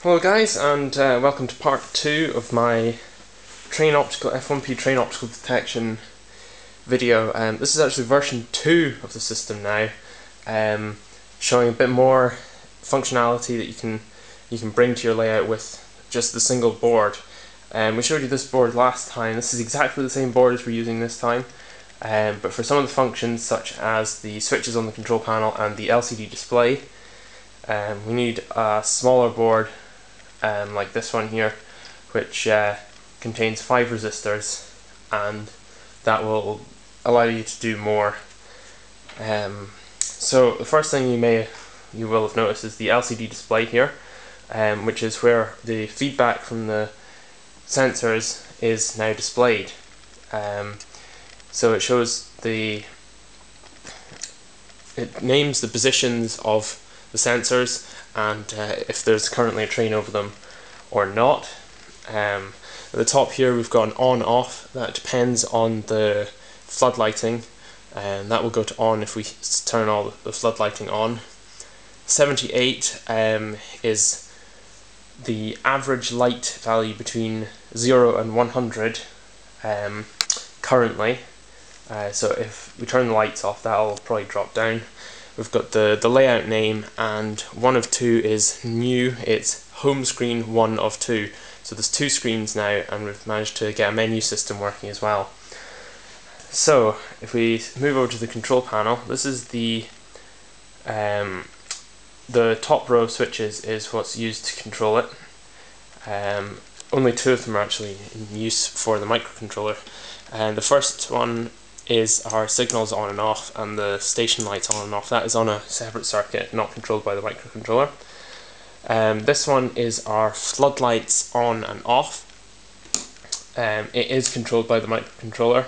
Hello guys, and welcome to part 2 of my F1p train optical detection video. This is actually version 2 of the system now, showing a bit more functionality that you can bring to your layout with just the single board. We showed you this board last time. This is exactly the same board as we're using this time, but for some of the functions such as the switches on the control panel and the LCD display, we need a smaller board like this one here, which contains 5 resistors, and that will allow you to do more. So the first thing you will have noticed is the LCD display here, which is where the feedback from the sensors is now displayed. So it shows it names the positions of the sensors and if there's currently a train over them or not. At the top here we've got an on-off. That depends on the floodlighting, and that will go to on if we turn all the floodlighting on. 78 is the average light value between 0 and 100 currently. So if we turn the lights off, that'll probably drop down. We've got the layout name, and 1 of 2 is new. It's home screen 1 of 2. So there's 2 screens now, and we've managed to get a menu system working as well. So if we move over to the control panel, this is the top row of switches is what's used to control it. Only 2 of them are actually in use for the microcontroller. And the first one is our signals on and off, and the station lights on and off. That is on a separate circuit, not controlled by the microcontroller. This one is our floodlights on and off. It is controlled by the microcontroller,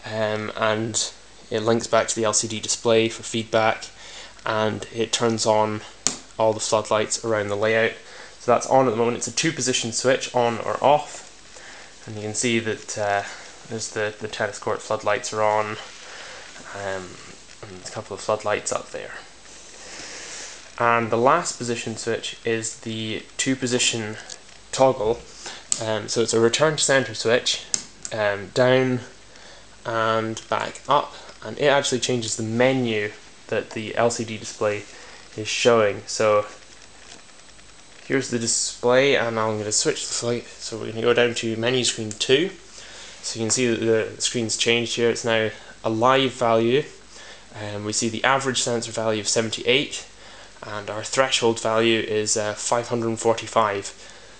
and it links back to the LCD display for feedback, and it turns on all the floodlights around the layout. So that's on at the moment. It's a 2-position switch, on or off, and you can see that there's the tennis court floodlights are on, and a couple of floodlights up there. And the last position switch is the 2-position toggle. So it's a return to center switch, down and back up, and it actually changes the menu that the LCD display is showing. So here's the display, and I'm going to switch the flight. So we're going to go down to menu screen 2. So you can see that the screen's changed here. It's now a live value, and we see the average sensor value of 78, and our threshold value is 545.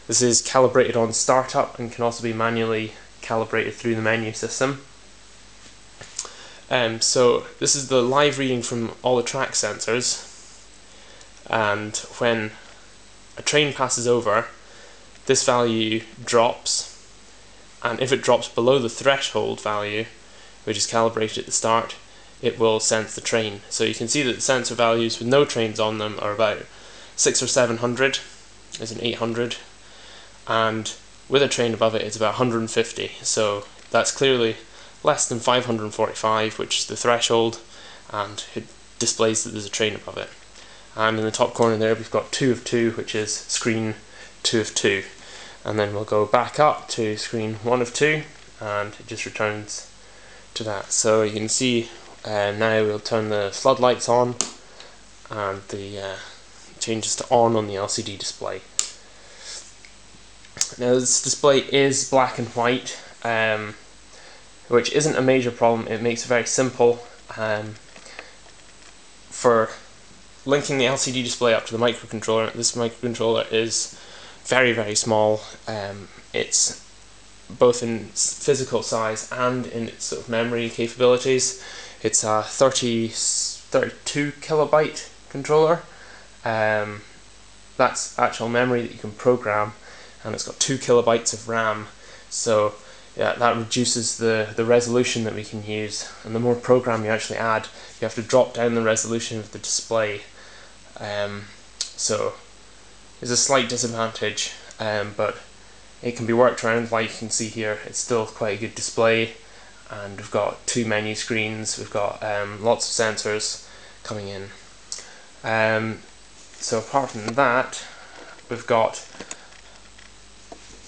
This is calibrated on startup and can also be manually calibrated through the menu system. So this is the live reading from all the track sensors, and when a train passes over, this value drops. And if it drops below the threshold value, which is calibrated at the start, it will sense the train. So you can see that the sensor values with no trains on them are about 600 or 700, there's an 800, and with a train above it it's about 150. So that's clearly less than 545, which is the threshold, and it displays that there's a train above it. And in the top corner there we've got 2 of 2, which is screen 2 of 2. And then we'll go back up to screen 1 of 2, and it just returns to that. So you can see now we'll turn the floodlights on, and the changes to on the LCD display. Now this display is black and white, which isn't a major problem. It makes it very simple for linking the LCD display up to the microcontroller. This microcontroller is very, very small. It's both in physical size and in its sort of memory capabilities. It's a 32 kilobyte controller. That's actual memory that you can program, and it's got 2 kilobytes of RAM. So yeah, that reduces the resolution that we can use, and the more program you actually add, you have to drop down the resolution of the display. So there's a slight disadvantage, but it can be worked around. Like you can see here, it's still quite a good display, and we've got 2 menu screens, we've got lots of sensors coming in. So apart from that, we've got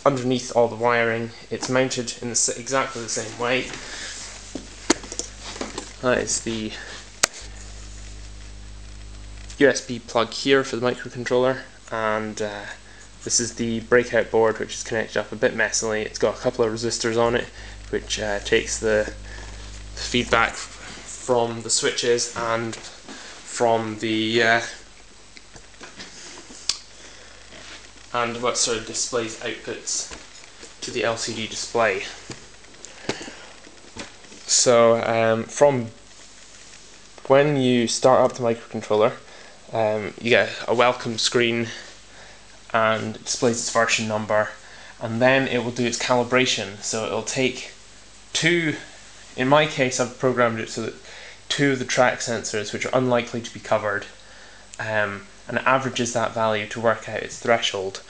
underneath all the wiring. It's mounted in exactly the same way. That is the USB plug here for the microcontroller, and this is the breakout board, which is connected up a bit messily. It's got a couple of resistors on it, which takes the feedback from the switches and from the and what sort of displays outputs to the LCD display. So from when you start up the microcontroller, you get a welcome screen and it displays its version number, and then it will do its calibration. So it'll take two, in my case I've programmed it so that two of the track sensors, which are unlikely to be covered, and it averages that value to work out its threshold,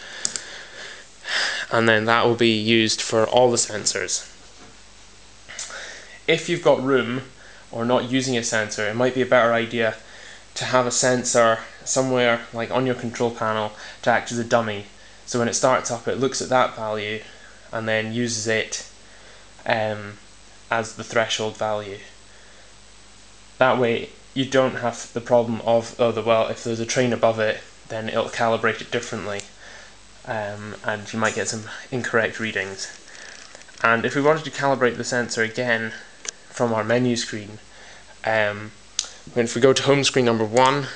and then that will be used for all the sensors. If you've got room or not using a sensor, it might be a better idea to have a sensor somewhere like on your control panel to act as a dummy, so when it starts up it looks at that value and then uses it as the threshold value. That way you don't have the problem of, well, if there's a train above it, then it'll calibrate it differently, and you might get some incorrect readings. And if we wanted to calibrate the sensor again from our menu screen, if we go to home screen number 1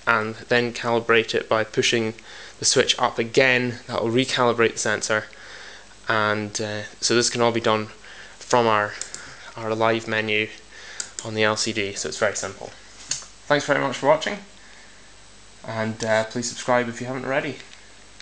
and then calibrate it by pushing the switch up again, that will recalibrate the sensor, and so this can all be done from our live menu on the LCD, so it's very simple. Thanks very much for watching, and please subscribe if you haven't already.